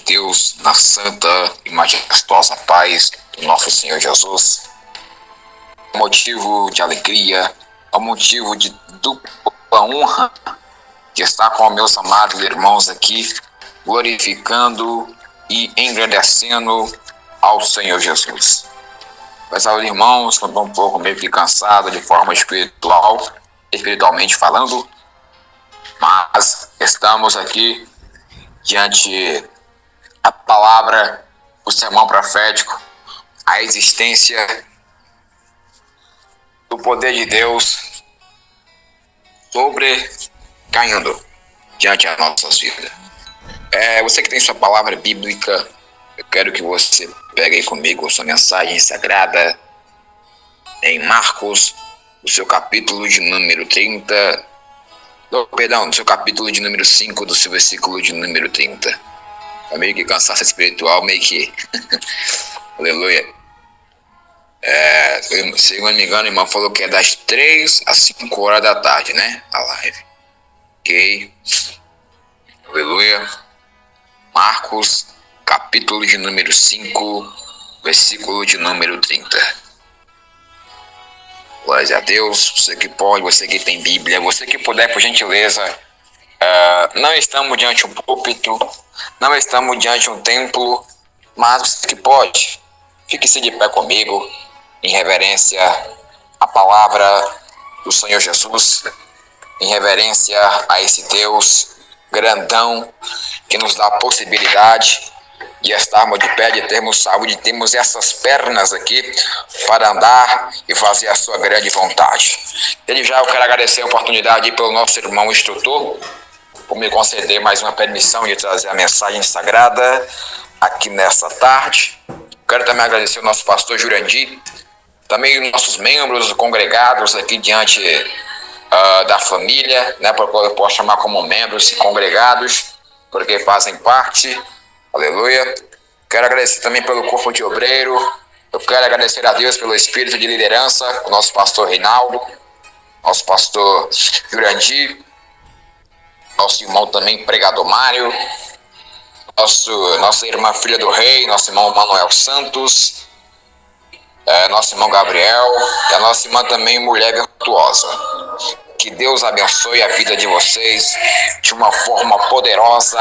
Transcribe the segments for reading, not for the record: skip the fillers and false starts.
Deus, na santa e majestosa paz do nosso Senhor Jesus. Motivo de alegria, é motivo de dupla honra de estar com meus amados irmãos aqui, glorificando e engrandecendo ao Senhor Jesus. Meus irmãos, estou um pouco meio que cansado de forma espiritualmente falando, mas estamos aqui diante da palavra, o sermão profético, a existência do poder de Deus sobrecaindo diante das nossas vidas. Você que tem sua palavra bíblica, eu quero que você pegue comigo sua mensagem sagrada em Marcos, o seu capítulo de número 30, do seu capítulo de número 5, do seu versículo de número 30. É meio que cansaço espiritual, meio que... Aleluia. Se não me engano, o irmão falou que é das 3 às 5 horas da tarde, né? A live. Ok. Aleluia. Marcos, capítulo de número 5, versículo de número 30. Glória a Deus. Você que pode, você que tem Bíblia, você que puder, por gentileza. Não estamos diante de um púlpito, não estamos diante de um templo, mas você que pode, fique-se de pé comigo, em reverência à palavra do Senhor Jesus, em reverência a esse Deus grandão que nos dá a possibilidade de estarmos de pé, de termos saúde, de termos essas pernas aqui para andar e fazer a sua grande vontade. Desde já eu quero agradecer a oportunidade pelo nosso irmão instrutor, por me conceder mais uma permissão de trazer a mensagem sagrada aqui nessa tarde. Quero também agradecer ao nosso pastor Jurandir, também os nossos membros congregados aqui diante da família, né, porque eu posso chamar como membros congregados, porque fazem parte, aleluia. Quero agradecer também pelo corpo de obreiro, eu quero agradecer a Deus pelo espírito de liderança, o nosso pastor Reinaldo, nosso pastor Jurandir, nosso irmão também pregador Mário, nossa irmã filha do rei, nosso irmão Manuel Santos, nosso irmão Gabriel e a nossa irmã também mulher virtuosa. Que Deus abençoe a vida de vocês de uma forma poderosa,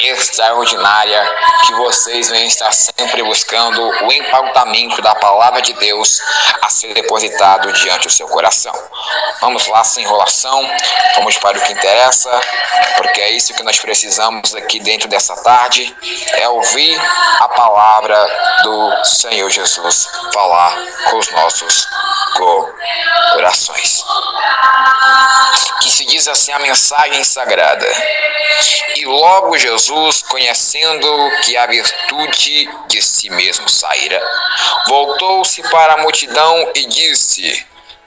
extraordinária, que vocês venham estar sempre buscando o impactamento da palavra de Deus a ser depositado diante do seu coração. Vamos lá, sem enrolação, vamos para o que interessa, porque é isso que nós precisamos aqui dentro dessa tarde, é ouvir a palavra do Senhor Jesus falar com os nossos corações. Que se diz assim a mensagem sagrada: e logo Jesus, conhecendo que a virtude de si mesmo saíra, voltou-se para a multidão e disse: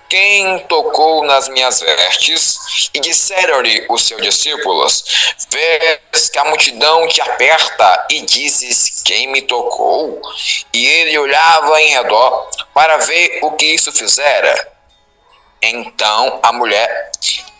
quem tocou nas minhas vestes? E disseram-lhe os seus discípulos: vês que a multidão te aperta e dizes: quem me tocou? E ele olhava em redor para ver o que isso fizera. Então a mulher,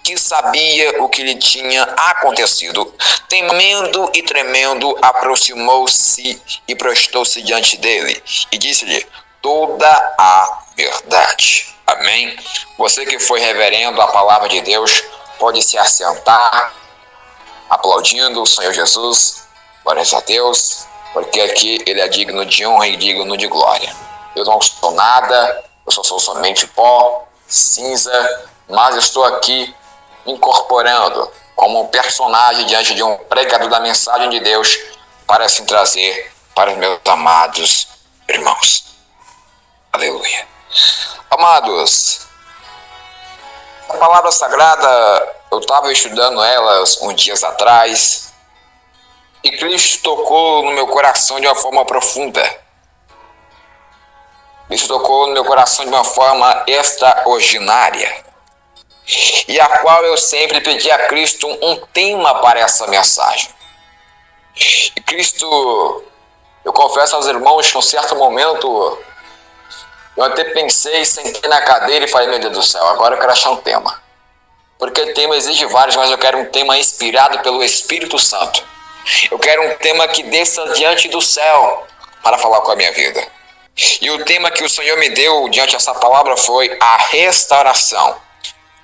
que sabia o que lhe tinha acontecido, temendo e tremendo, aproximou-se e prostou-se diante dele e disse-lhe toda a verdade. Amém? Você que foi reverendo a palavra de Deus, pode se assentar, aplaudindo o Senhor Jesus. Glória a Deus, porque aqui ele é digno de honra e digno de glória. Eu não sou nada, eu só sou somente pó, cinza, mas estou aqui incorporando como um personagem diante de um pregador da mensagem de Deus para assim trazer para os meus amados irmãos. Aleluia. Amados, a palavra sagrada, eu estava estudando elas uns dias atrás e Cristo tocou no meu coração de uma forma profunda. Isso tocou no meu coração de uma forma extraordinária, e a qual eu sempre pedi a Cristo um tema para essa mensagem. E Cristo, eu confesso aos irmãos que em um certo momento eu até pensei, sentei na cadeira e falei: meu Deus do céu, agora eu quero achar um tema. Porque o tema exige vários, mas eu quero um tema inspirado pelo Espírito Santo. Eu quero um tema que desça diante do céu para falar com a minha vida. E o tema que o Senhor me deu diante dessa palavra foi a restauração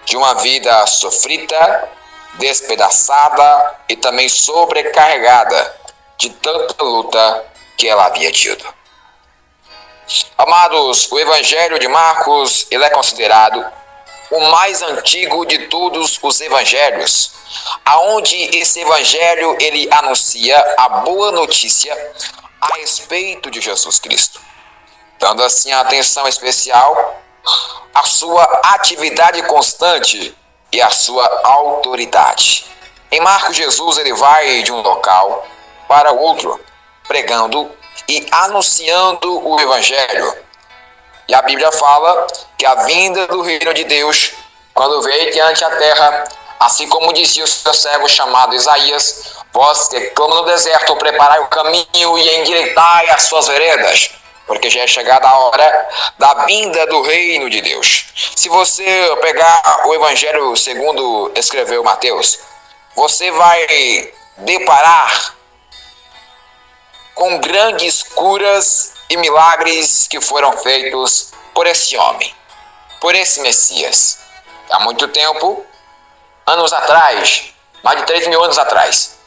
de uma vida sofrida, despedaçada e também sobrecarregada de tanta luta que ela havia tido. Amados, o Evangelho de Marcos, ele é considerado o mais antigo de todos os evangelhos, aonde esse evangelho ele anuncia a boa notícia a respeito de Jesus Cristo, dando assim a atenção especial à sua atividade constante e à sua autoridade. Em Marcos, Jesus ele vai de um local para outro, pregando e anunciando o evangelho. E a Bíblia fala que a vinda do reino de Deus, quando veio diante da terra, assim como dizia o seu servo chamado Isaías, vós que clamam no deserto, preparai o caminho e endireitai as suas veredas, porque já é chegada a hora da vinda do reino de Deus. Se você pegar o evangelho segundo escreveu Mateus, você vai deparar com grandes curas e milagres que foram feitos por esse homem, por esse Messias. Há muito tempo, anos atrás, mais de 3.000 anos atrás,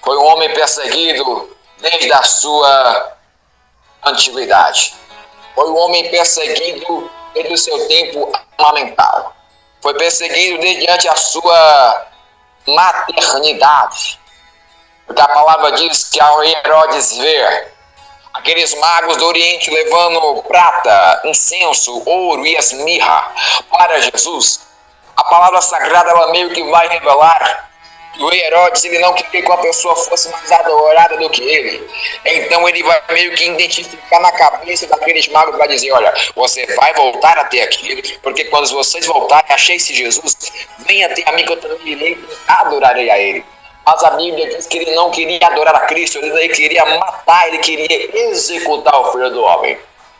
foi um homem perseguido desde a sua antiguidade. Foi um homem perseguido desde o seu tempo amamental. Foi perseguido desde a sua maternidade. Porque a palavra diz que ao rei Herodes ver aqueles magos do Oriente levando prata, incenso, ouro e esmirra para Jesus, a palavra sagrada ela meio que vai revelar que o rei Herodes ele não queria que uma pessoa fosse mais adorada do que ele. Então ele vai meio que identificar na cabeça daqueles magos para dizer, olha, você vai voltar até aqui, porque quando vocês voltarem, achei esse Jesus, venha até a mim que eu também irei adorarei a ele. Mas a Bíblia diz que ele não queria adorar a Cristo, ele queria matar, ele queria executar o Filho do Homem.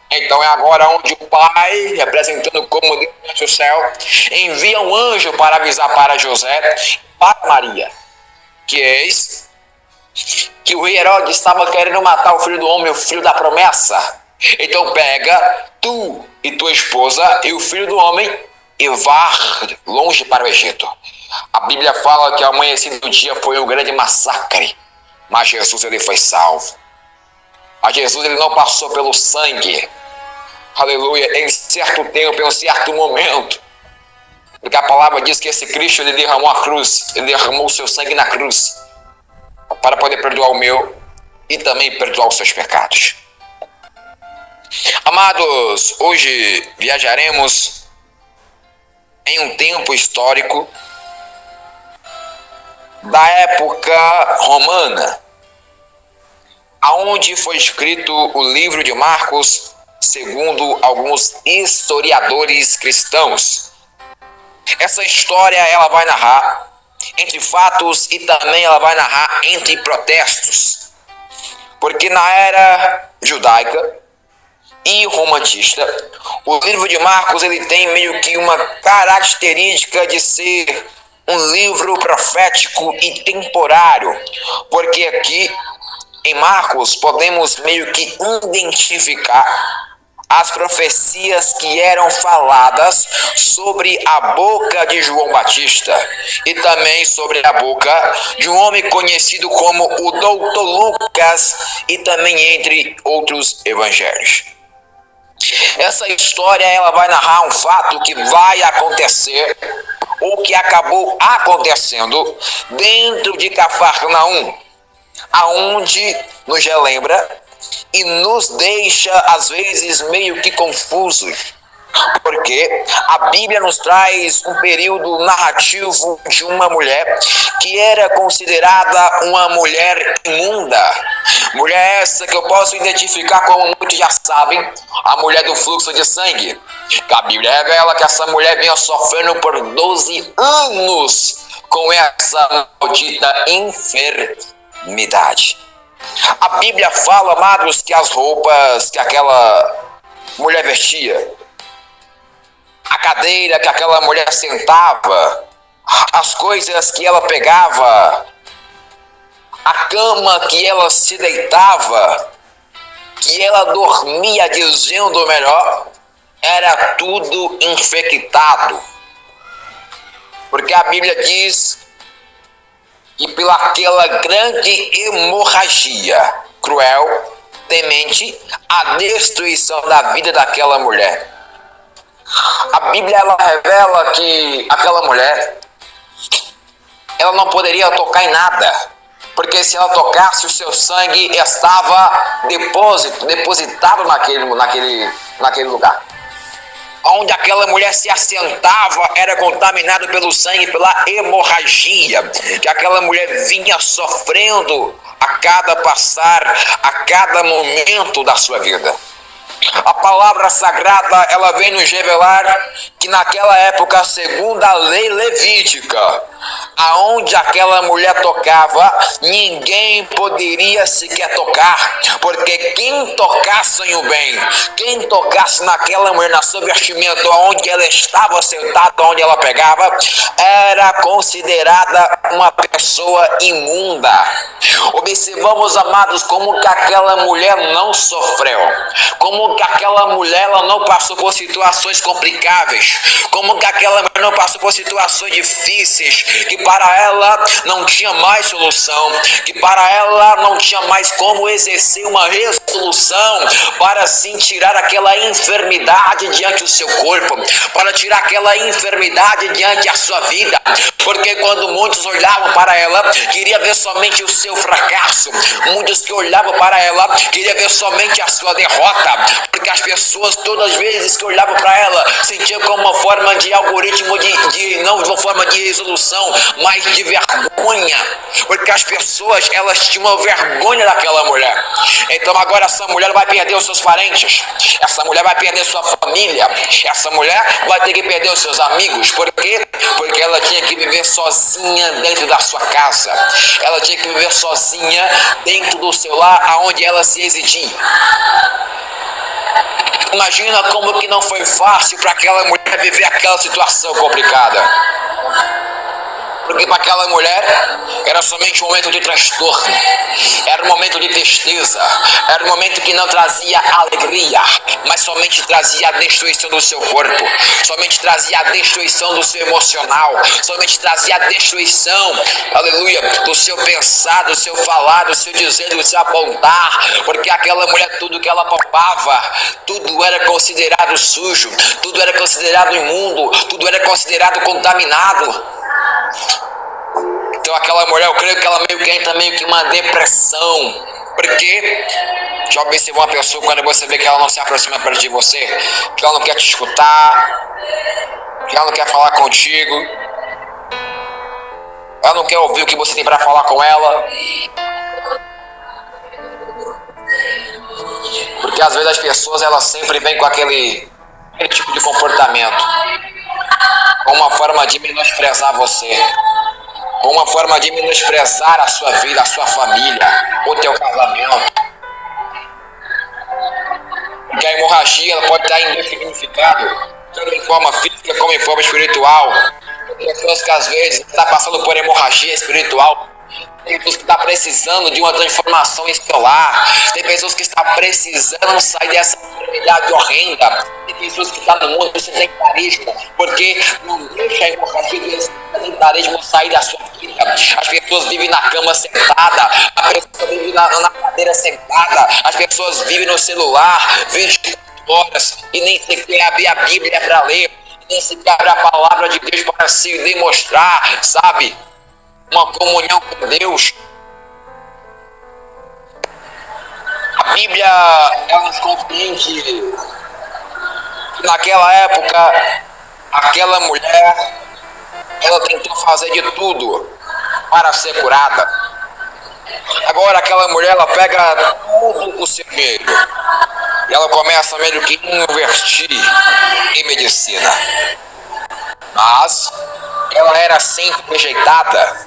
Então é agora onde o Pai, representando como Deus do céu, envia um anjo para avisar para José e para Maria, que eis que o rei Herodes estava querendo matar o Filho do Homem, o filho da promessa. Então pega tu e tua esposa e o Filho do Homem e vá longe para o Egito. A Bíblia fala que ao amanhecer do dia foi um grande massacre, mas Jesus ele foi salvo. Mas Jesus ele não passou pelo sangue, aleluia, em certo tempo, em um certo momento. Porque a palavra diz que esse Cristo ele derramou a cruz, ele derramou o seu sangue na cruz, para poder perdoar o meu e também perdoar os seus pecados. Amados, hoje viajaremos em um tempo histórico da época romana, aonde foi escrito o livro de Marcos, segundo alguns historiadores cristãos. Essa história ela vai narrar entre fatos e também ela vai narrar entre protestos, porque na era judaica e romantista, o livro de Marcos ele tem meio que uma característica de ser um livro profético e temporário, porque aqui em Marcos podemos meio que identificar as profecias que eram faladas sobre a boca de João Batista e também sobre a boca de um homem conhecido como o Doutor Lucas e também entre outros evangelhos. Essa história ela vai narrar um fato que vai acontecer ou que acabou acontecendo dentro de Cafarnaum, aonde nos relembra e nos deixa às vezes meio que confusos, porque a Bíblia nos traz um período narrativo de uma mulher que era considerada uma mulher imunda, mulher essa que eu posso identificar como muitos já sabem, a mulher do fluxo de sangue. A Bíblia revela que essa mulher vinha sofrendo por 12 anos com essa maldita enfermidade. A Bíblia fala, amados, que as roupas que aquela mulher vestia, a cadeira que aquela mulher sentava, as coisas que ela pegava, a cama que ela se deitava, que ela dormia, dizendo melhor, era tudo infectado. Porque a Bíblia diz que pela aquela grande hemorragia cruel, temente, a destruição da vida daquela mulher. A Bíblia ela revela que aquela mulher, ela não poderia tocar em nada, porque se ela tocasse, o seu sangue estava depositado naquele lugar. Onde aquela mulher se assentava era contaminado pelo sangue, pela hemorragia que aquela mulher vinha sofrendo a cada passar, a cada momento da sua vida. A palavra sagrada, ela vem nos revelar que naquela época, segundo a lei levítica, aonde aquela mulher tocava, ninguém poderia sequer tocar, porque quem tocasse em o bem, quem tocasse naquela mulher, na sua vestimenta, onde ela estava sentada, onde ela pegava, era considerada uma pessoa imunda. Observamos, amados, como que aquela mulher não sofreu, como que aquela mulher ela não passou por situações complicáveis, como que aquela mulher não passou por situações difíceis, que para ela não tinha mais solução, que para ela não tinha mais como exercer uma resolução para assim tirar aquela enfermidade diante do seu corpo, para tirar aquela enfermidade diante da sua vida, porque quando muitos olhavam para ela, queria ver somente o seu fracasso, muitos que olhavam para ela, queria ver somente a sua derrota, porque as pessoas todas as vezes que olhavam para ela, sentiam como uma forma de algoritmo, não de uma forma de resolução, mas de vergonha, porque as pessoas, elas tinham vergonha daquela mulher. Então agora essa mulher vai perder os seus parentes, essa mulher vai perder sua família, essa mulher vai ter que perder os seus amigos. Por quê? Porque ela tinha que viver sozinha dentro da sua casa, ela tinha que viver sozinha dentro do seu lar, aonde ela se residia. Imagina como que não foi fácil para aquela mulher viver aquela situação complicada. Porque para aquela mulher era somente um momento de transtorno, era um momento de tristeza, era um momento que não trazia alegria, mas somente trazia a destruição do seu corpo, somente trazia a destruição do seu emocional, somente trazia a destruição, aleluia, do seu pensar, do seu falar, do seu dizer, do seu apontar, porque aquela mulher, tudo que ela palpava, tudo era considerado sujo, tudo era considerado imundo, tudo era considerado contaminado. Então aquela mulher, eu creio que ela entra meio que uma depressão. Porque já observou uma pessoa, quando você vê que ela não se aproxima perto de você, que ela não quer te escutar, que ela não quer falar contigo, ela não quer ouvir o que você tem para falar com ela. Porque às vezes as pessoas, elas sempre vêm com aquele tipo de comportamento, com uma forma de menosprezar você, com uma forma de menosprezar a sua vida, a sua família, o teu casamento. Porque a hemorragia, ela pode estar indefinificado, tanto em forma física como em forma espiritual. Tem pessoas que às vezes estão passando por hemorragia espiritual, tem pessoas que estão precisando de uma transformação em seu lar, tem pessoas que estão precisando sair dessa enfermidade horrenda, tem pessoas que estão no mundo do sedentarismo, porque não deixa a hemorragia do sedentarismo sair da sua vida. As pessoas vivem na cama sentada, as pessoas vivem na cadeira sentada, as pessoas vivem no celular 24 horas e nem sequer abrir a Bíblia para ler, nem sequer abrir a palavra de Deus para se demonstrar, sabe, uma comunhão com Deus. A Bíblia, ela nos compreende que naquela época, aquela mulher, ela tentou fazer de tudo para ser curada. Agora aquela mulher, ela pega tudo o seu dinheiro e ela começa meio que investir em medicina. Mas ela era sempre rejeitada,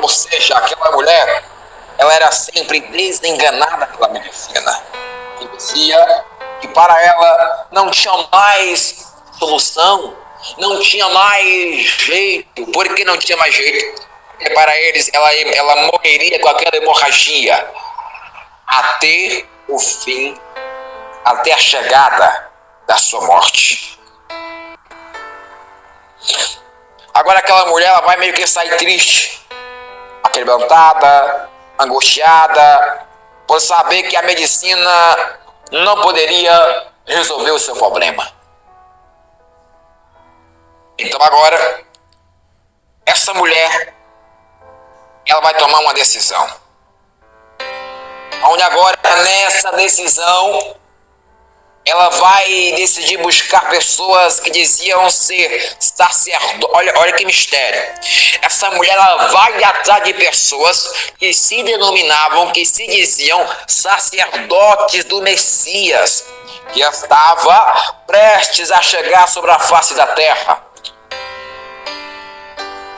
ou seja, aquela mulher, ela era sempre desenganada pela medicina, que dizia que para ela não tinha mais solução, não tinha mais jeito. Por que não tinha mais jeito? para eles, ela morreria com aquela hemorragia até o fim, até a chegada da sua morte. Agora aquela mulher, ela vai meio que sair triste, aquebrantada, angustiada, por saber que a medicina não poderia resolver o seu problema. Então agora, essa mulher, ela vai tomar uma decisão. Onde agora, nessa decisão, ela vai decidir buscar pessoas que diziam ser sacerdotes. Olha que mistério. Essa mulher, ela vai atrás de pessoas que se denominavam, que se diziam sacerdotes do Messias, que estava prestes a chegar sobre a face da terra.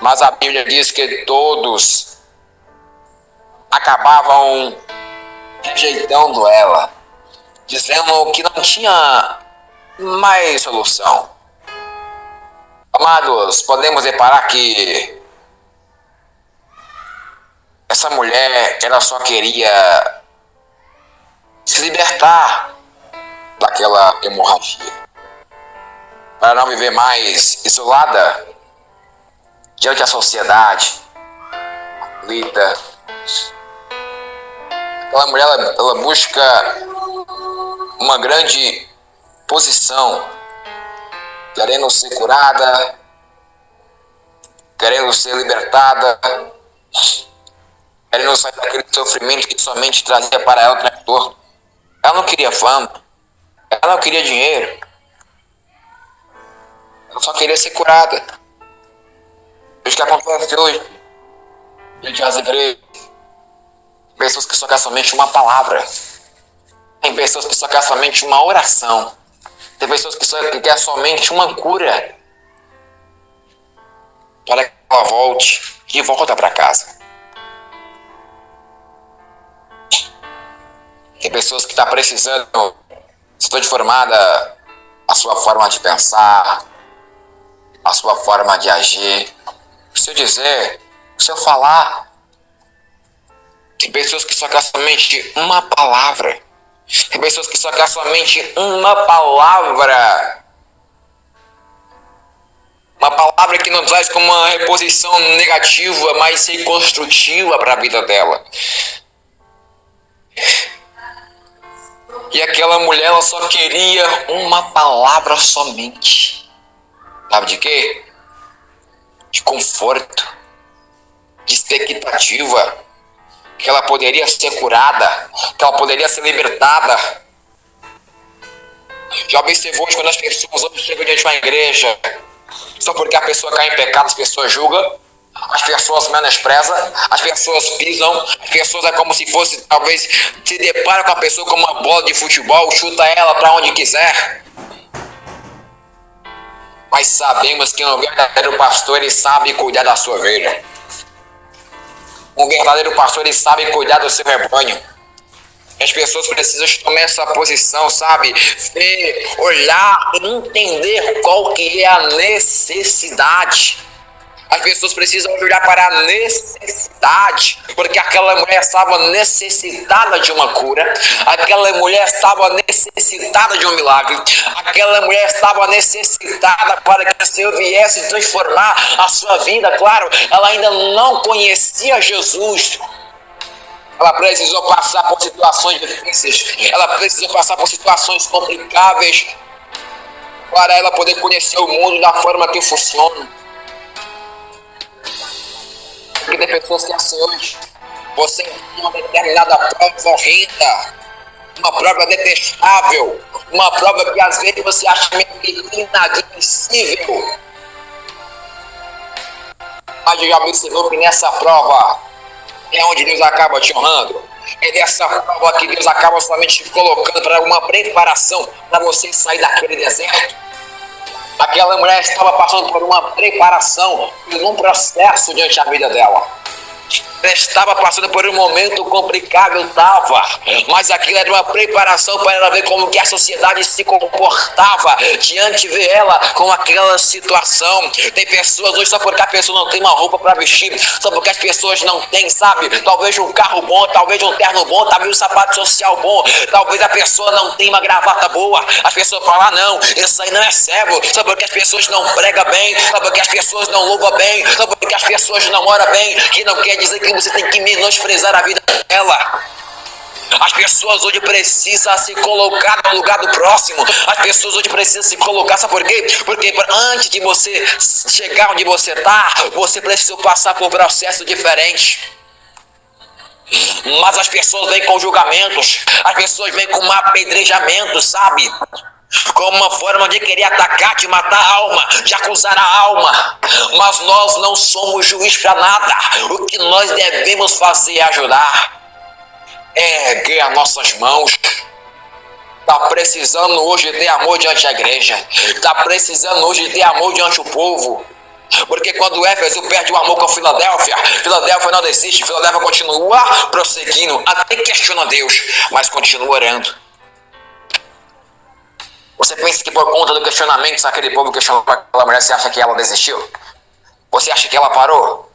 Mas a Bíblia diz que todos acabavam rejeitando ela, dizendo que não tinha mais solução. Amados, podemos reparar que essa mulher, ela só queria se libertar daquela hemorragia, para não viver mais isolada diante da sociedade, aflita. Aquela mulher, ela busca uma grande posição, querendo ser curada, querendo ser libertada, querendo sair daquele sofrimento que somente trazia para ela o transtorno. Ela não queria fama, ela não queria dinheiro, ela só queria ser curada. O que acontece hoje, diante das igrejas, pessoas que só querem somente uma palavra. Tem pessoas que só querem somente uma oração. Tem pessoas que só querem somente uma cura, para que ela volte e volta para casa. Tem pessoas que estão precisando ser transformada a sua forma de pensar, a sua forma de agir. Se eu dizer, se eu falar, tem pessoas que só querem somente uma palavra. Tem pessoas que só querem somente uma palavra. Uma palavra que não traz como uma reposição negativa, mas sim construtiva para a vida dela. E aquela mulher, ela só queria uma palavra somente. Sabe de quê? De conforto, de expectativa, que ela poderia ser curada, que ela poderia ser libertada. Já observou quando as pessoas hoje chegam diante de uma igreja, só porque a pessoa cai em pecado, as pessoas julgam, as pessoas menosprezam, as pessoas pisam, as pessoas é como se fosse, talvez, se depara com a pessoa como uma bola de futebol, chuta ela para onde quiser. Mas sabemos que um verdadeiro pastor, ele sabe cuidar da sua ovelha. Um verdadeiro pastor, ele sabe cuidar do seu rebanho. As pessoas precisam tomar essa posição, sabe? Ver, olhar e entender qual que é a necessidade. As pessoas precisam olhar para a necessidade, porque aquela mulher estava necessitada de uma cura, aquela mulher estava necessitada de um milagre, aquela mulher estava necessitada para que o Senhor viesse transformar a sua vida. Claro, ela ainda não conhecia Jesus. Ela precisou passar por situações difíceis, ela precisou passar por situações complicáveis para ela poder conhecer o mundo da forma que funciona. Porque tem pessoas que assim hoje, você tem uma determinada prova horrenda, uma prova detestável, uma prova que às vezes você acha meio inadmissível. Mas eu já observou que nessa prova é onde Deus acaba te honrando. É dessa prova que Deus acaba somente te colocando para uma preparação para você sair daquele deserto. Aquela mulher estava passando por uma preparação, por um processo diante da vida dela. Ela estava passando por um momento complicado, mas aquilo era uma preparação para ela ver como que a sociedade se comportava diante de ela com aquela situação. Tem pessoas hoje só porque a pessoa não tem uma roupa para vestir, só porque as pessoas não têm, sabe, talvez um carro bom, talvez um terno bom, talvez um sapato social bom, talvez a pessoa não tenha uma gravata boa, as pessoas falam, ah, não, isso aí não é servo, só porque as pessoas não pregam bem, só porque as pessoas não louvam bem, só porque as pessoas não oram bem, que não quer dizer que você tem que menosprezar a vida dela. As pessoas hoje precisam se colocar no lugar do próximo. As pessoas hoje precisam se colocar, sabe por quê? Porque antes de você chegar onde você está, você precisa passar por um processo diferente. Mas as pessoas vêm com julgamentos, as pessoas vêm com apedrejamento, sabe? Como uma forma de querer atacar, de matar a alma, de acusar a alma. Mas nós não somos juiz para nada. O que nós devemos fazer é ajudar. É erguer as nossas mãos. Está precisando hoje ter amor diante da igreja. Está precisando hoje ter amor diante do povo. Porque quando Éfeso perde o amor com Filadélfia, Filadélfia não desiste, Filadélfia continua prosseguindo, até questiona Deus, mas continua orando. Você pensa que por conta do questionamento, aquele povo questionou aquela mulher, você acha que ela desistiu? Você acha que ela parou?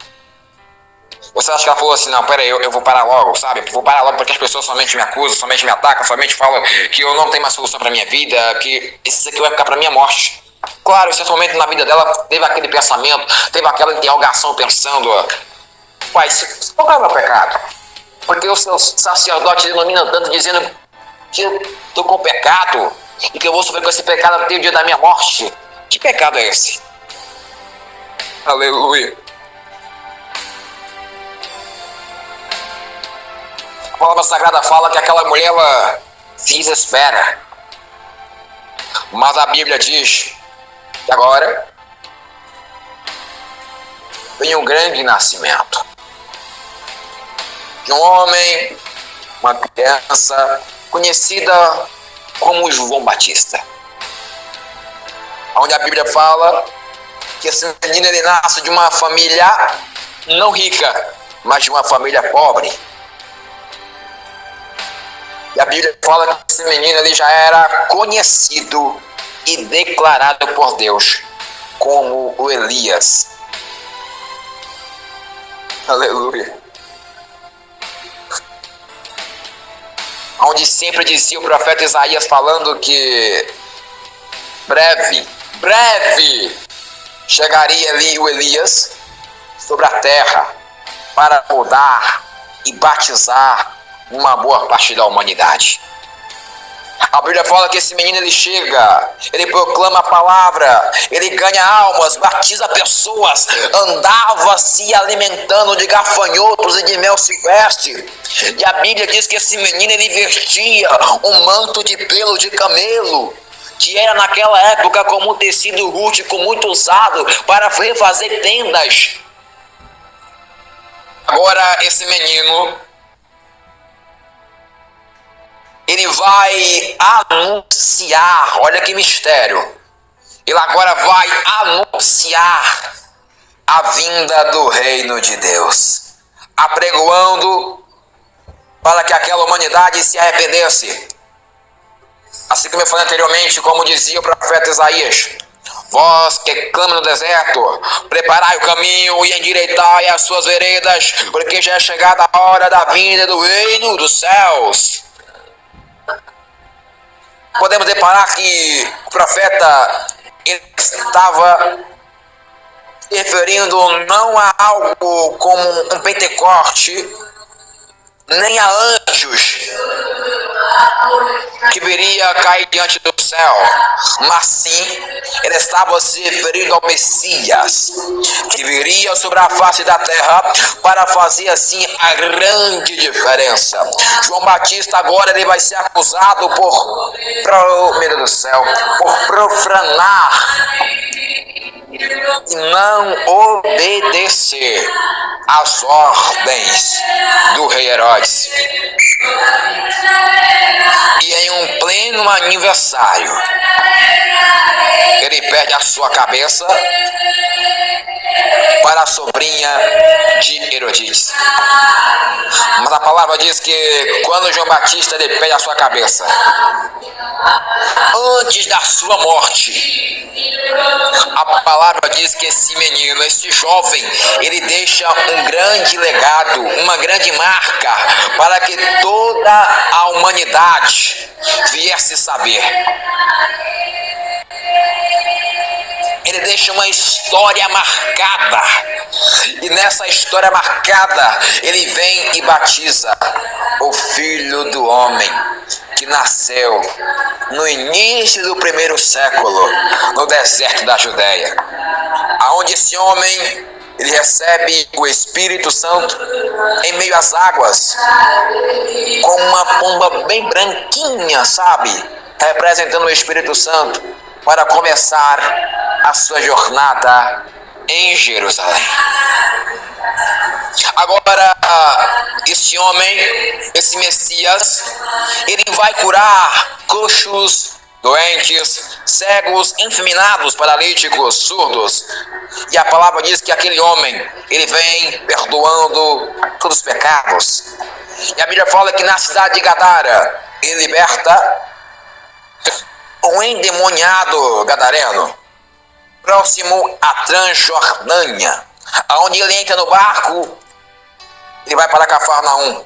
Você acha que ela falou assim, não, peraí, eu vou parar logo, sabe? Vou parar logo porque as pessoas somente me acusam, somente me atacam, somente falam que eu não tenho mais solução para minha vida, que isso aqui vai ficar para minha morte. Claro, em certo momento na vida dela teve aquele pensamento, teve aquela interrogação pensando, pai, qual é o meu pecado? Porque o seu sacerdote denomina tanto dizendo que eu estou com pecado e que eu vou sofrer com esse pecado até o dia da minha morte. Que pecado é esse? Aleluia. A palavra sagrada fala que aquela mulher, ela se desespera. Mas a Bíblia diz que agora vem um grande nascimento. De um homem, uma criança, conhecida como João Batista. Onde a Bíblia fala que esse menino ele nasce de uma família não rica, mas de uma família pobre. E a Bíblia fala que esse menino ele já era conhecido e declarado por Deus como o Elias. Aleluia. Onde sempre dizia o profeta Isaías falando que breve chegaria ali o Elias sobre a terra para mudar e batizar uma boa parte da humanidade. A Bíblia fala que esse menino ele chega, ele proclama a palavra, ele ganha almas, batiza pessoas, andava se alimentando de gafanhotos e de mel silvestre. E a Bíblia diz que esse menino ele vestia um manto de pelo de camelo, que era naquela época como um tecido rústico muito usado para refazer tendas. Agora esse menino ele vai anunciar, olha que mistério, ele agora vai anunciar a vinda do reino de Deus, apregoando para que aquela humanidade se arrependesse. Assim como eu falei anteriormente, como dizia o profeta Isaías, vós que clamam no deserto, preparai o caminho e endireitai as suas veredas, porque já é chegada a hora da vinda do reino dos céus. Podemos deparar que o profeta ele estava se referindo não a algo como um Pentecoste, nem a anjos que viria cair diante do céu, mas sim, ele estava se referindo ao Messias, que viria sobre a face da terra para fazer assim a grande diferença. João Batista agora ele vai ser acusado por medo do céu, por profanar e não obedecer às ordens do rei Herodes. E em um pleno aniversário, ele perde a sua cabeça para a sobrinha de Herodíades. Mas a palavra diz que quando João Batista ele perde a sua cabeça, antes da sua morte, a palavra diz que esse menino, esse jovem, ele deixa um grande legado, uma grande marca para que toda a humanidade viesse saber. Ele deixa uma história marcada, e nessa história marcada, ele vem e batiza o Filho do Homem, que nasceu no início do primeiro século, no deserto da Judéia, aonde esse homem, ele recebe o Espírito Santo em meio às águas, com uma pomba bem branquinha, sabe? Representando o Espírito Santo, para começar a sua jornada em Jerusalém. Agora, esse homem, esse Messias, ele vai curar coxos, doentes, cegos, enfeminados, paralíticos, surdos. E a palavra diz que aquele homem, ele vem perdoando todos os pecados. E a Bíblia fala que na cidade de Gadara, ele liberta um endemoniado gadareno, próximo a Transjordânia, aonde ele entra no barco, ele vai para Cafarnaum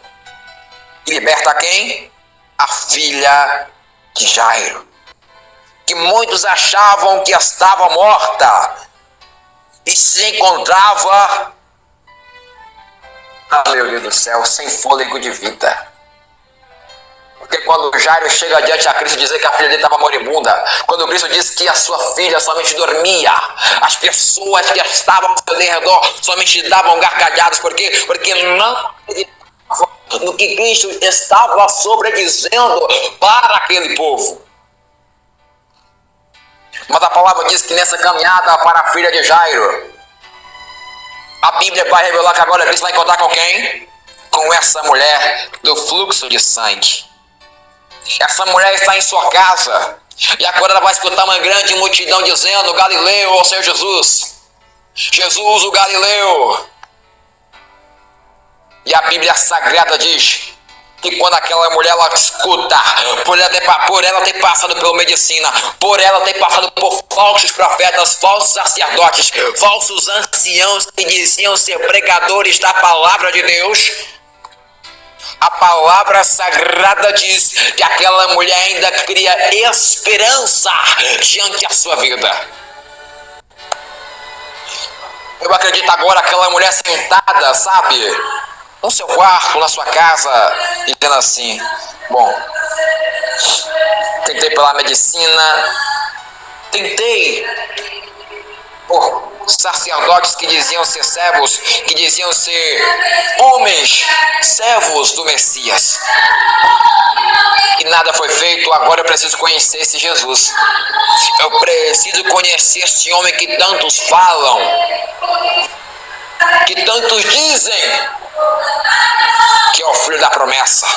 e liberta quem? A filha de Jairo, que muitos achavam que estava morta e se encontrava, meu Deus do céu, sem fôlego de vida. Porque quando Jairo chega diante a Cristo dizer que a filha dele estava moribunda, quando Cristo disse que a sua filha somente dormia, as pessoas que estavam ao seu redor somente davam gargalhadas. Por quê? Porque não acreditavam no que Cristo estava sobredizendo para aquele povo. Mas a palavra diz que nessa caminhada para a filha de Jairo, a Bíblia vai revelar que agora Cristo vai encontrar com quem? Com essa mulher do fluxo de sangue. Essa mulher está em sua casa, e agora ela vai escutar uma grande multidão dizendo: Galileu, ó Senhor Jesus, Jesus o Galileu. E a Bíblia Sagrada diz que quando aquela mulher ela escuta, por ela ter passado pela medicina, por ela ter passado por falsos profetas, falsos sacerdotes, falsos anciãos que diziam ser pregadores da palavra de Deus, a palavra sagrada diz que aquela mulher ainda cria esperança diante da sua vida. Eu acredito agora aquela mulher sentada, sabe, no seu quarto, na sua casa, dizendo assim: bom, tentei pela medicina, tentei por sacerdotes que diziam ser servos, que diziam ser homens, servos do Messias, e nada foi feito. Agora eu preciso conhecer esse Jesus, eu preciso conhecer esse homem que tantos falam, que tantos dizem que é o filho da promessa,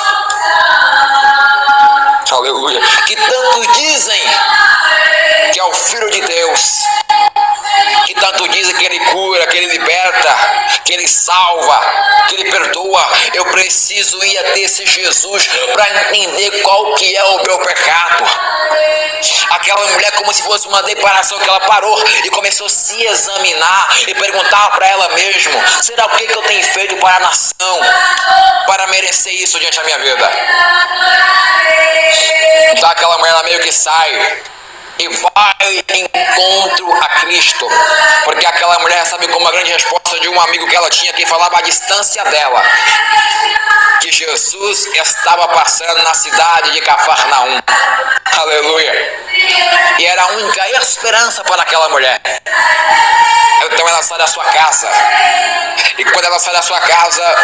aleluia, que tantos dizem que é o filho de Deus, que tanto dizem que ele cura, que ele liberta, que ele salva, que ele perdoa. Eu preciso ir até esse Jesus para entender qual que é o meu pecado. Aquela mulher, como se fosse uma declaração, que ela parou e começou a se examinar e perguntar para ela mesma: será o que eu tenho feito para a nação para merecer isso diante da minha vida? Então aquela mulher ela meio que sai e vai em encontro a Cristo, porque aquela mulher recebe como uma grande resposta de um amigo que ela tinha, que falava à distância dela, que Jesus estava passando na cidade de Cafarnaum, aleluia, e era a única esperança para aquela mulher. Então ela sai da sua casa, e quando ela sai da sua casa,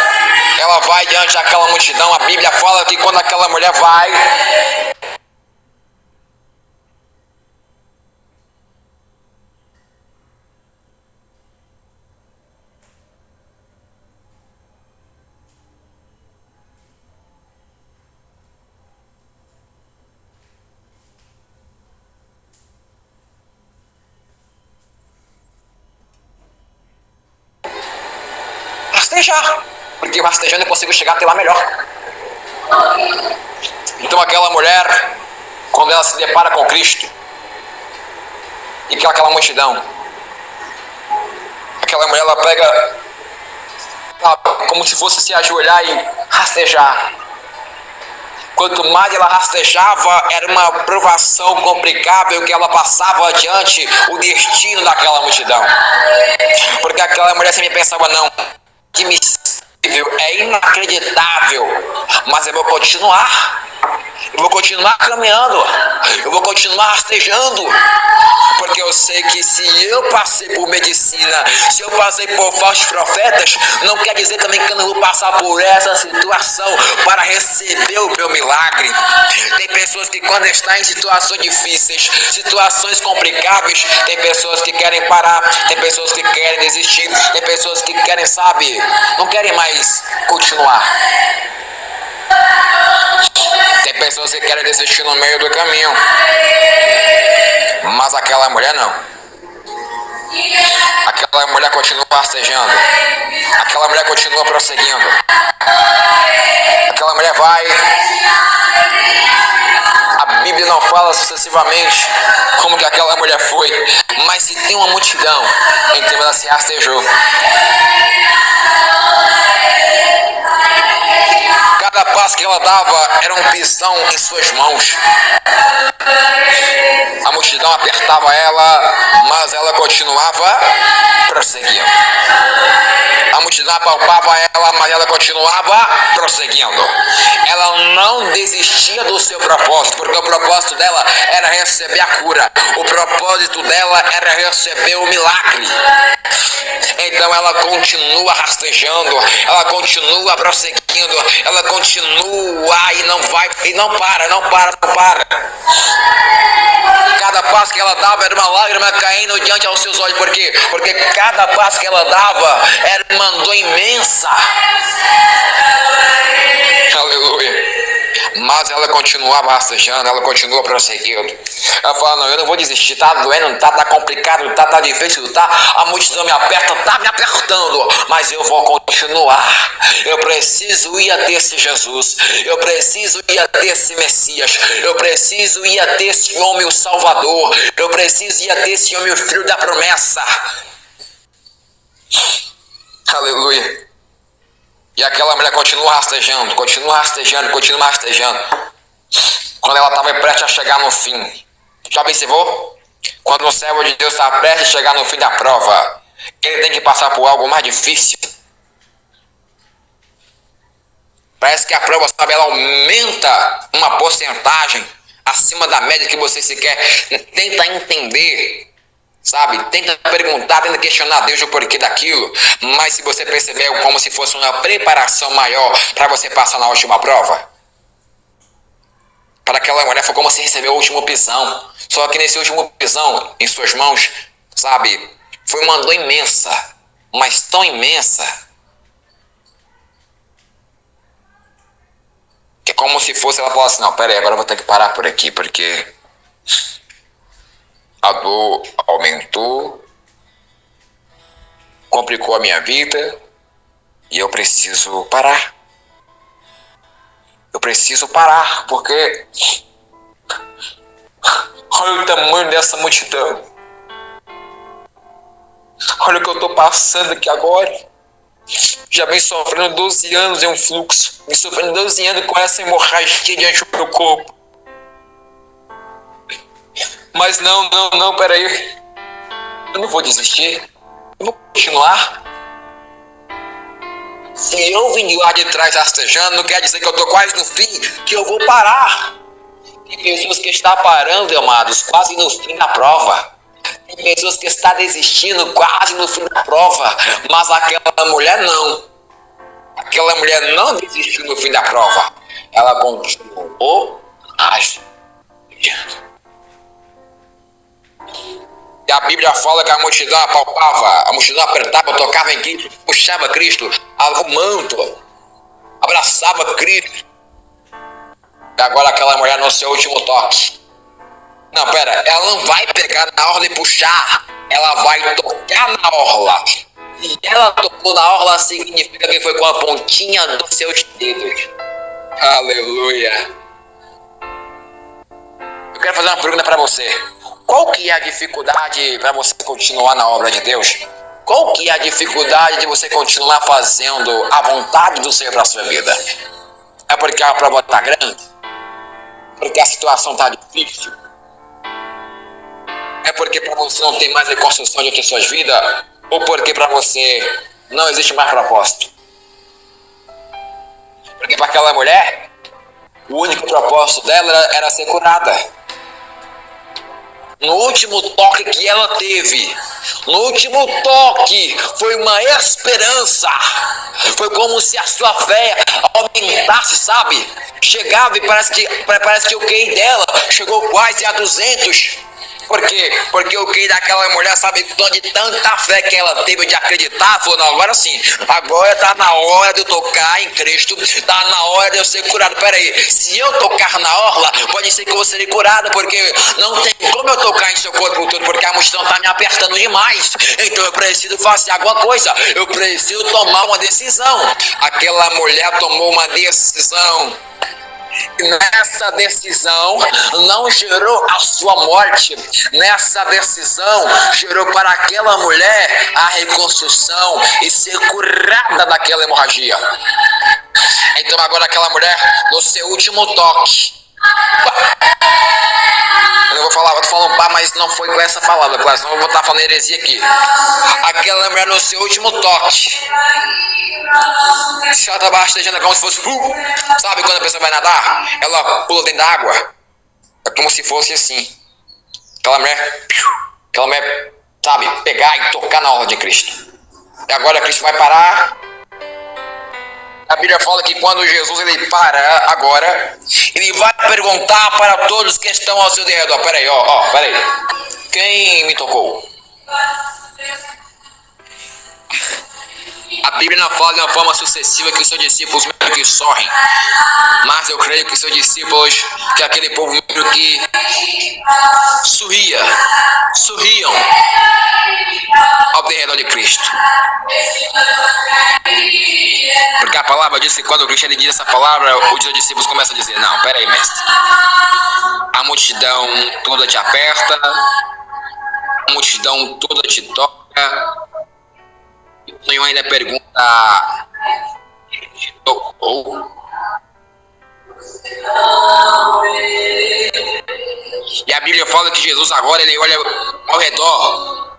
ela vai diante daquela multidão. A Bíblia fala que quando aquela mulher vai, rastejar, porque rastejando eu consigo chegar até lá melhor. Então aquela mulher, quando ela se depara com Cristo, e que aquela multidão, aquela mulher, ela pega, como se fosse se ajoelhar e rastejar. Quanto mais ela rastejava, era uma provação complicável que ela passava adiante o destino daquela multidão. Porque aquela mulher sempre pensava, não, admissível, é inacreditável, mas eu vou continuar. Eu vou continuar caminhando, eu vou continuar rastejando, porque eu sei que se eu passei por medicina, se eu passei por falsos profetas, não quer dizer também que eu não vou passar por essa situação para receber o meu milagre. Tem pessoas que quando estão em situações difíceis, situações complicáveis, tem pessoas que querem parar, tem pessoas que querem desistir, tem pessoas que querem, sabe, não querem mais continuar. Tem pessoas que querem desistir no meio do caminho, mas aquela mulher não. Aquela mulher continua rastejando, aquela mulher continua prosseguindo, aquela mulher vai. A Bíblia não fala sucessivamente como que aquela mulher foi, mas se tem uma multidão, então ela se rastejou. Cada passo que ela dava era um pisão em suas mãos. A multidão apertava ela, mas ela continuava prosseguindo. A multidão apalpava ela, mas ela continuava prosseguindo. Ela não desistia do seu propósito, porque o propósito dela era receber a cura. O propósito dela era receber o milagre. Então ela continua rastejando, ela continua prosseguindo, ela continua e não vai, e não para. Cada passo que ela dava era uma lágrima caindo diante aos seus olhos. Por quê? Porque cada passo que ela dava era uma dor imensa. Aleluia. Mas ela continuava rastejando, ela continua prosseguindo. Ela fala, não, eu não vou desistir, tá doendo, tá complicado, tá difícil, tá? A multidão me aperta, tá me apertando, mas eu vou continuar. Eu preciso ir até esse Jesus, eu preciso ir até esse Messias, eu preciso ir até esse homem, o Salvador, eu preciso ir até esse homem, o Filho da promessa. Aleluia. E aquela mulher continua rastejando. Quando ela estava prestes a chegar no fim. Já observou? Quando o servo de Deus está prestes a chegar no fim da prova, ele tem que passar por algo mais difícil. Parece que a prova, sabe, ela aumenta uma porcentagem acima da média que você sequer tenta entender. Sabe, tenta perguntar, tenta questionar Deus o porquê daquilo, mas se você percebeu como se fosse uma preparação maior para você passar na última prova. Para aquela mulher foi como se recebeu o último pisão, só que nesse último pisão em suas mãos, sabe, foi uma dor imensa, mas tão imensa, que é como se fosse, ela falasse, não, peraí, agora eu vou ter que parar por aqui, porque a dor aumentou, complicou a minha vida e eu preciso parar. Eu preciso parar, porque olha o tamanho dessa multidão. Olha o que eu estou passando aqui agora. Já vem sofrendo 12 anos em um fluxo. Vem sofrendo 12 anos com essa hemorragia diante do meu corpo. Mas não, peraí. Eu não vou desistir. Eu vou continuar. Se eu vim lá de trás rastejando, não quer dizer que eu estou quase no fim, que eu vou parar. Tem pessoas que estão parando, amados, quase no fim da prova. Tem pessoas que estão desistindo quase no fim da prova. Mas aquela mulher não. Aquela mulher não desistiu no fim da prova. Ela continuou agindo. E a Bíblia fala que a multidão apalpava, a multidão apertava, tocava em Cristo, puxava Cristo, o manto, abraçava Cristo. E agora aquela mulher no seu último toque. Não, pera, ela não vai pegar na orla e puxar, ela vai tocar na orla. E ela tocou tocou na orla significa que foi com a pontinha dos seus dedos. Aleluia. Eu quero fazer uma pergunta para você. Qual que é a dificuldade para você continuar na obra de Deus? Qual que é a dificuldade de você continuar fazendo a vontade do Senhor para a sua vida? É porque a prova está grande? Porque a situação está difícil? É porque para você não tem mais reconstrução de suas vidas? Ou porque para você não existe mais propósito? Porque para aquela mulher, o único propósito dela era ser curada. No último toque que ela teve, no último toque, foi uma esperança. Foi como se a sua fé aumentasse, sabe? Chegava e parece que o QI dela chegou quase a 200. Por quê? Porque o QI daquela mulher, sabe, de tanta fé que ela teve de acreditar, falou, não, agora sim, agora tá na hora de eu tocar em Cristo, tá na hora de eu ser curado. Peraí, se eu tocar na orla, pode ser que eu vou ser curado, porque não tem como eu tocar em seu corpo todo, porque a multidão tá me apertando demais. Então eu preciso fazer alguma coisa, eu preciso tomar uma decisão. Aquela mulher tomou uma decisão. Nessa decisão não gerou a sua morte. Nessa decisão gerou para aquela mulher a reconstrução e ser curada daquela hemorragia. Então agora aquela mulher, no seu último toque, eu não vou falar, eu tô falando pá, mas não foi com essa palavra, claro, senão eu vou estar falando heresia aqui. Aquela mulher, no seu último toque, se ela estava rastejando como se fosse, sabe quando a pessoa vai nadar? Ela pula dentro da água. É como se fosse assim. Aquela mulher, sabe, pegar e tocar na orla de Cristo. E agora Cristo vai parar. A Bíblia fala que quando Jesus ele para agora, ele vai perguntar para todos que estão ao seu redor. Peraí. Quem me tocou? A Bíblia não fala de uma forma sucessiva que os seus discípulos meio que sorrem. Mas eu creio que os seus discípulos, que aquele povo meio que sorriam ao redor de Cristo. Porque a palavra diz que quando Cristo ele diz essa palavra, os seus discípulos começam a dizer, não, peraí, mestre. A multidão toda te aperta, a multidão toda te toca. O Senhor ainda pergunta, te tocou? E a Bíblia fala que Jesus agora ele olha ao redor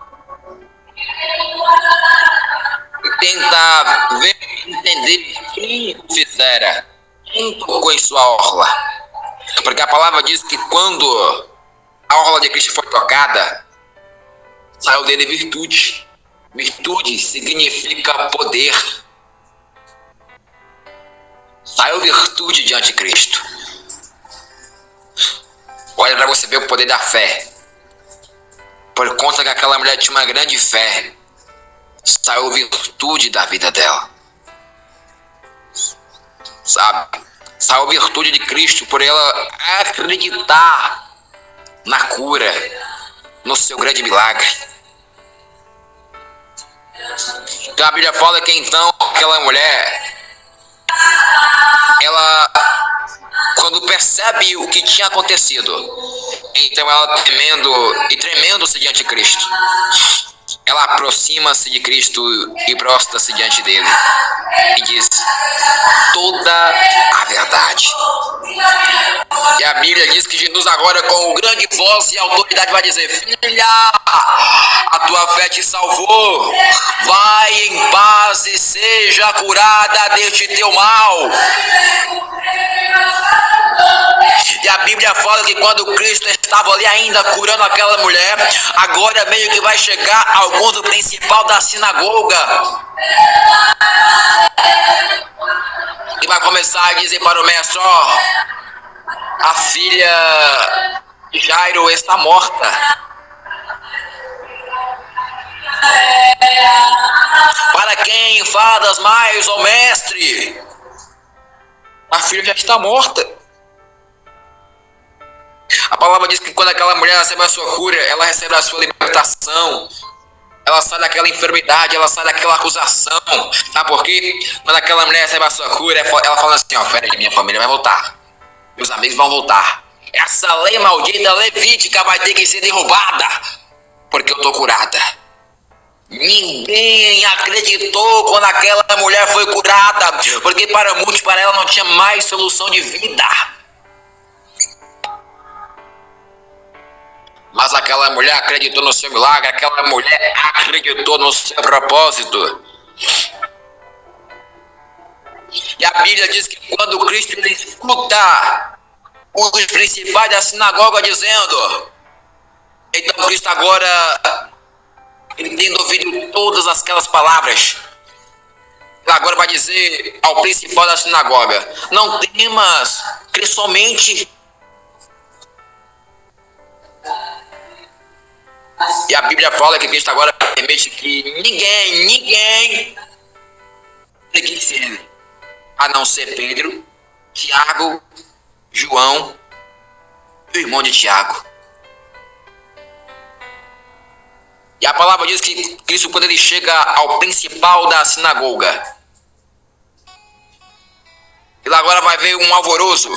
e tenta ver, entender quem o fizera, quem tocou em sua orla. Porque a palavra diz que quando a orla de Cristo foi tocada, saiu dele virtude. Virtude significa poder. Saiu virtude diante de Cristo. Olha para você ver o poder da fé. Por conta que aquela mulher tinha uma grande fé, saiu virtude da vida dela. Sabe? Saiu virtude de Cristo por ela acreditar na cura, no seu grande milagre. Então a Bíblia fala que então aquela mulher, ela, quando percebe o que tinha acontecido, então ela tremendo-se diante de Cristo, ela aproxima-se de Cristo e prostra-se diante dele e diz toda a verdade. E a Bíblia diz que Jesus agora com grande voz e autoridade vai dizer, filha, a tua fé te salvou, vai em paz e seja curada deste teu mal. E a Bíblia fala que quando Cristo estava ali ainda curando aquela mulher, agora meio que vai chegar algum do principal da sinagoga e vai começar a dizer para o mestre, ó, a filha de Jairo está morta. Para quem enfadas mais, ó mestre? A filha já está morta. A palavra diz que quando aquela mulher recebe a sua cura, ela recebe a sua libertação. Ela sai daquela enfermidade, ela sai daquela acusação. Sabe por quê? Quando aquela mulher recebe a sua cura, ela fala assim, ó, peraí, minha família vai voltar. Meus amigos vão voltar. Essa lei maldita, levítica, vai ter que ser derrubada. Porque eu tô curada. Ninguém acreditou quando aquela mulher foi curada. Porque para muitos, para ela não tinha mais solução de vida. Mas aquela mulher acreditou no seu milagre, aquela mulher acreditou no seu propósito. E a Bíblia diz que quando Cristo escuta os principais da sinagoga dizendo, então Cristo agora, ele tendo ouvido todas aquelas palavras, ele agora vai dizer ao principal da sinagoga, não temas, crê somente. E a Bíblia fala que Cristo agora permite que ninguém negue ele, a não ser Pedro, Tiago, João e o irmão de Tiago. E a palavra diz que Cristo, quando ele chega ao principal da sinagoga, ele agora vai ver um alvoroço.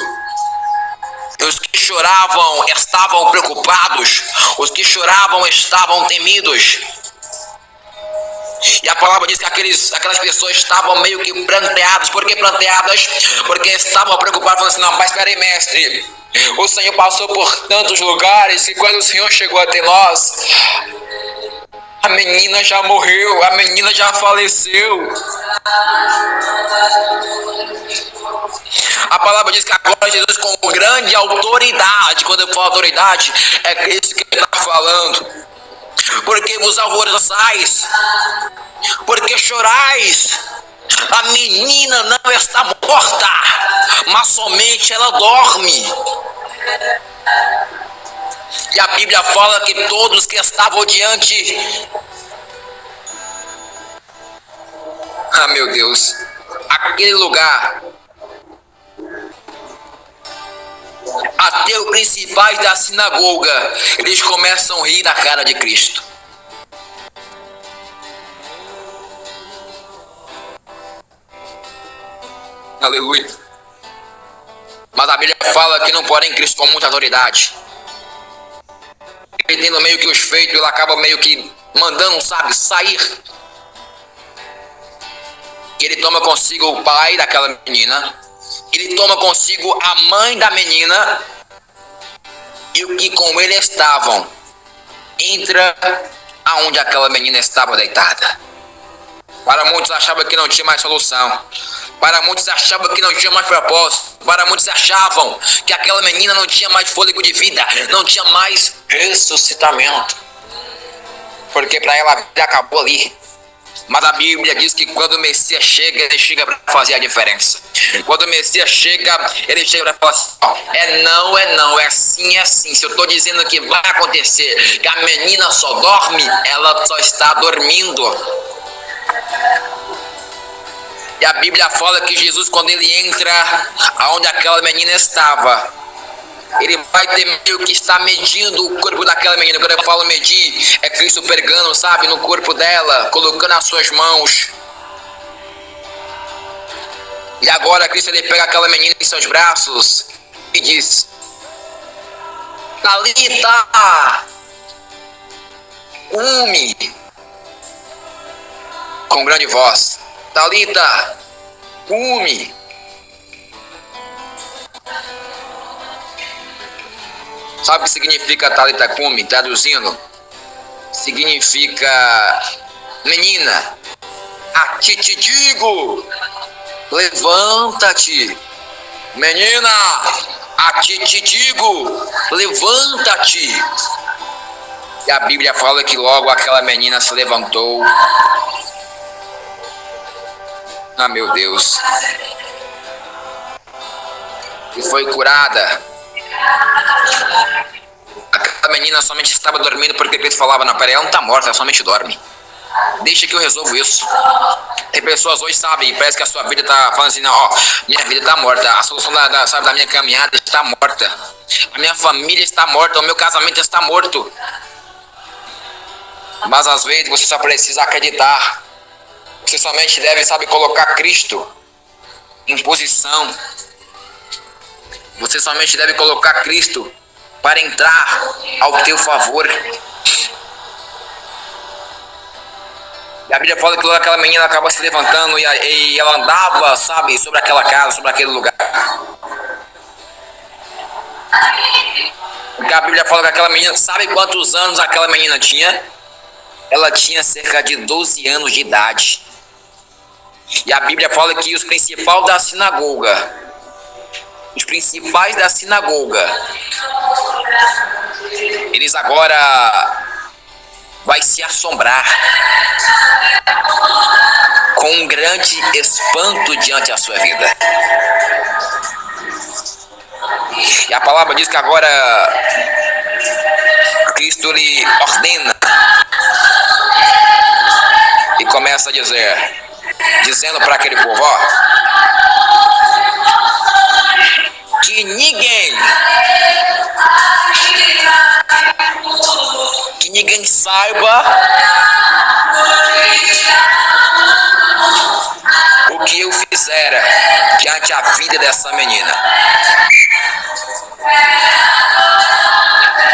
Os que choravam estavam preocupados, os que choravam estavam temidos. E a palavra diz que aquelas pessoas estavam meio que pranteadas. Por que pranteadas? Porque estavam preocupadas, falando assim, não, mas peraí, mestre, o Senhor passou por tantos lugares e quando o Senhor chegou até nós, a menina já morreu, a menina já faleceu. A palavra diz que agora Jesus, com grande autoridade, quando eu falo autoridade, é isso que ele está falando. Porque vos alvoroçais, porque chorais, a menina não está morta, mas somente ela dorme. E a Bíblia fala que todos que estavam diante, meu Deus, aquele lugar, até os principais da sinagoga, eles começam a rir da cara de Cristo. Aleluia. Mas a Bíblia fala que não porém Cristo com muita autoridade. Ele tendo meio que os feitos, ele acaba meio que mandando, sabe, sair. E ele toma consigo o pai daquela menina. Ele toma consigo a mãe da menina. E o que com ele estavam, entra aonde aquela menina estava deitada. Para muitos achavam que não tinha mais solução. Para muitos achavam que não tinha mais propósito. Para muitos achavam que aquela menina não tinha mais fôlego de vida, não tinha mais ressuscitamento. Porque para ela a vida acabou ali. Mas a Bíblia diz que quando o Messias chega, ele chega para fazer a diferença. Quando o Messias chega, ele chega para falar assim, ó, é não, é sim, é sim. Se eu estou dizendo que vai acontecer, que a menina só dorme, ela só está dormindo. E a Bíblia fala que Jesus, quando ele entra aonde aquela menina estava, ele vai ter meio que estar medindo o corpo daquela menina. Quando eu falo medir, é Cristo pregando, sabe, no corpo dela, colocando as suas mãos. E agora Cristo, ele pega aquela menina em seus braços e diz, Talita, cumi, com grande voz, Talita, cumi. Sabe o que significa Talita cumi? Traduzindo, significa menina, a ti te digo, levanta-te. Menina, a ti te digo, levanta-te. E a Bíblia fala que logo aquela menina se levantou. Ah, meu Deus. E foi curada. Aquela menina somente estava dormindo porque Cristo falava, não, peraí, ela não está morta, ela somente dorme. Deixa que eu resolvo isso. Tem pessoas hoje, sabe, parece que a sua vida está falando assim, não, ó, minha vida está morta, a solução da minha caminhada está morta, a minha família está morta, o meu casamento está morto. Mas às vezes você só precisa acreditar. Você somente deve, sabe, colocar Cristo em posição. Você somente deve colocar Cristo para entrar ao teu favor. E a Bíblia fala que aquela menina acaba se levantando e ela andava, sabe, sobre aquela casa, sobre aquele lugar. Porque a Bíblia fala que aquela menina, sabe quantos anos aquela menina tinha? Ela tinha cerca de 12 anos de idade. E a Bíblia fala que os principais da sinagoga, eles agora vai se assombrar com um grande espanto diante da sua vida. E a palavra diz que agora Cristo lhe ordena e começa a dizendo para aquele povo, ó, que ninguém saiba o que eu fizera diante a vida dessa menina.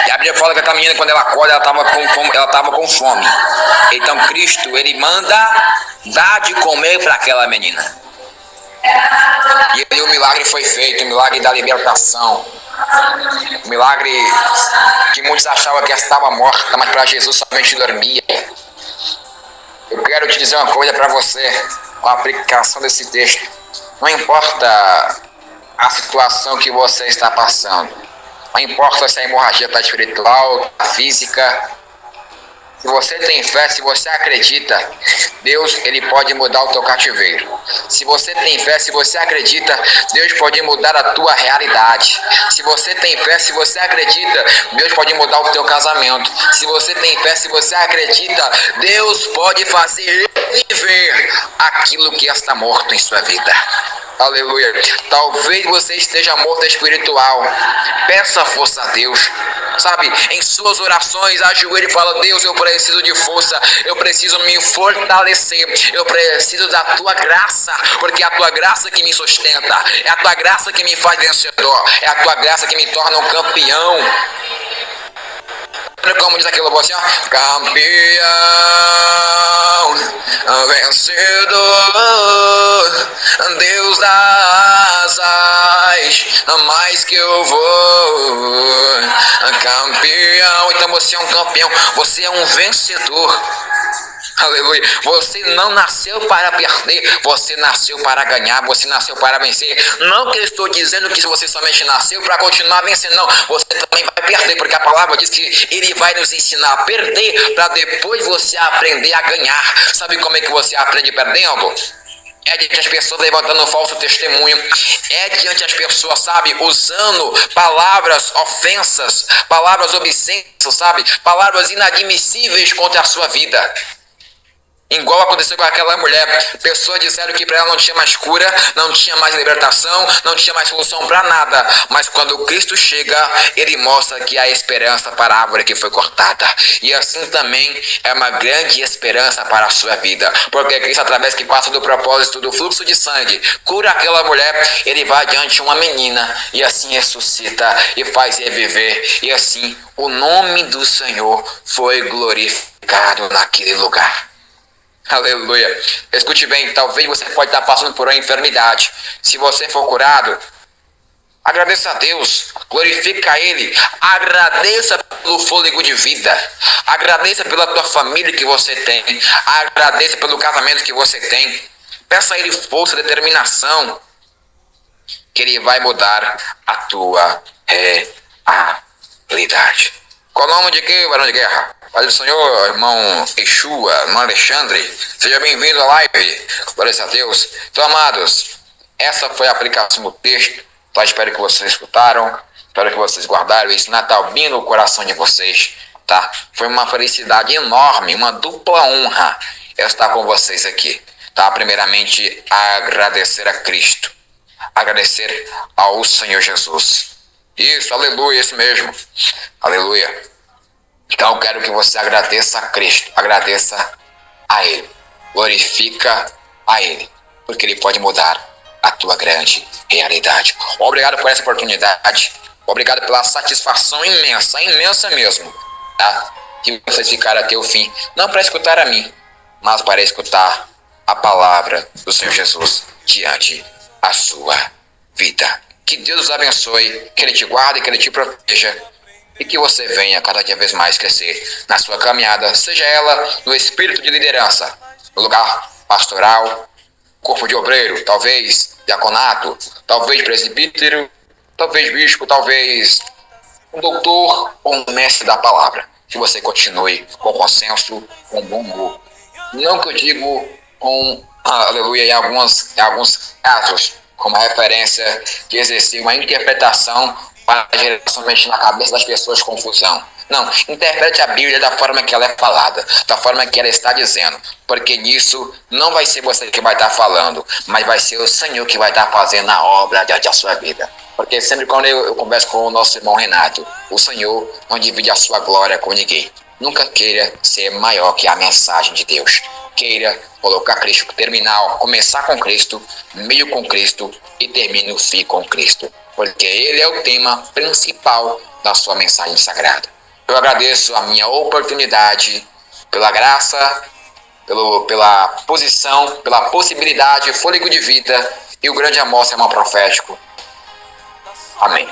E a Bíblia fala que aquela menina, quando ela acorda, ela estava com fome. Então Cristo, ele manda dar de comer para aquela menina. E ali o milagre foi feito, o milagre da libertação. O milagre que muitos achavam que ela estava morta, mas para Jesus somente dormia. Eu quero te dizer uma coisa para você, com a aplicação desse texto. Não importa a situação que você está passando. Não importa se a hemorragia está espiritual, física. Se você tem fé, se você acredita, Deus, ele pode mudar o teu cativeiro. Se você tem fé, se você acredita, Deus pode mudar a tua realidade. Se você tem fé, se você acredita, Deus pode mudar o teu casamento. Se você tem fé, se você acredita, Deus pode fazer viver aquilo que está morto em sua vida. Aleluia. Talvez você esteja morto espiritual. Peça força a Deus. Sabe, em suas orações, ajoelhe e fala: Deus, eu preciso de força, eu preciso me fortalecer, eu preciso da tua graça, porque é a tua graça que me sustenta, é a tua graça que me faz vencedor, é a tua graça que me torna um campeão. Como diz aquilo, assim, ó, campeão, vencedor, Deus dá asas, mais que eu vou, campeão. Então você é um campeão, você é um vencedor. Aleluia. Você não nasceu para perder, você nasceu para ganhar, você nasceu para vencer. Não que eu estou dizendo que você somente nasceu para continuar vencendo, não. Você também vai perder, porque a palavra diz que ele vai nos ensinar a perder para depois você aprender a ganhar. Sabe como é que você aprende perdendo? É diante as pessoas levantando um falso testemunho. É diante as pessoas, sabe, usando palavras ofensas, palavras obscenas, sabe, palavras inadmissíveis contra a sua vida. Igual aconteceu com aquela mulher. Pessoas disseram que para ela não tinha mais cura, não tinha mais libertação, não tinha mais solução para nada. Mas quando Cristo chega, ele mostra que há esperança para a árvore que foi cortada. E assim também é uma grande esperança para a sua vida. Porque Cristo, através que passa do propósito do fluxo de sangue, cura aquela mulher, ele vai adiante uma menina e assim ressuscita e faz reviver. E assim o nome do Senhor foi glorificado naquele lugar. Aleluia. Escute bem, talvez você pode estar passando por uma enfermidade. Se você for curado, agradeça a Deus, glorifica a Ele, agradeça pelo fôlego de vida, agradeça pela tua família que você tem, agradeça pelo casamento que você tem. Peça a Ele força, determinação, que Ele vai mudar a tua realidade. Qual o nome de quê, varão de guerra? Pai do Senhor, irmão Yeshua, irmão Alexandre, seja bem-vindo à live, glória a Deus. Então, amados, essa foi a aplicação do texto, tá? Espero que vocês escutaram, espero que vocês guardaram isso Natal bem no coração de vocês, tá? Foi uma felicidade enorme, uma dupla honra eu estar com vocês aqui, tá? Primeiramente, agradecer a Cristo, agradecer ao Senhor Jesus. Isso, aleluia, isso mesmo, aleluia. Então eu quero que você agradeça a Cristo, agradeça a Ele, glorifica a Ele, porque Ele pode mudar a tua grande realidade. Obrigado por essa oportunidade, obrigado pela satisfação imensa, imensa mesmo, tá? Que vocês ficaram até o fim, não para escutar a mim, mas para escutar a palavra do Senhor Jesus diante a sua vida. Que Deus os abençoe, que Ele te guarde, que Ele te proteja e que você venha cada dia vez mais crescer na sua caminhada, seja ela no espírito de liderança, no lugar pastoral, corpo de obreiro, talvez diaconato, talvez presbítero, talvez bispo, talvez um doutor ou um mestre da palavra. Que você continue com consenso, com bom humor. Não que eu digo com aleluia em alguns casos, como referência de exercer uma interpretação para gerar somente na cabeça das pessoas confusão. Não, interprete a Bíblia da forma que ela é falada, da forma que ela está dizendo, porque nisso não vai ser você que vai estar falando, mas vai ser o Senhor que vai estar fazendo a obra da sua vida. Porque sempre quando eu converso com o nosso irmão Renato, o Senhor não divide a sua glória com ninguém. Nunca queira ser maior que a mensagem de Deus. Queira colocar Cristo, terminar, começar com Cristo, meio com Cristo e termine o fim com Cristo. Porque Ele é o tema principal da sua mensagem sagrada. Eu agradeço a minha oportunidade, pela graça, pela posição, pela possibilidade, fôlego de vida e o grande amor, sermão profético. Amém.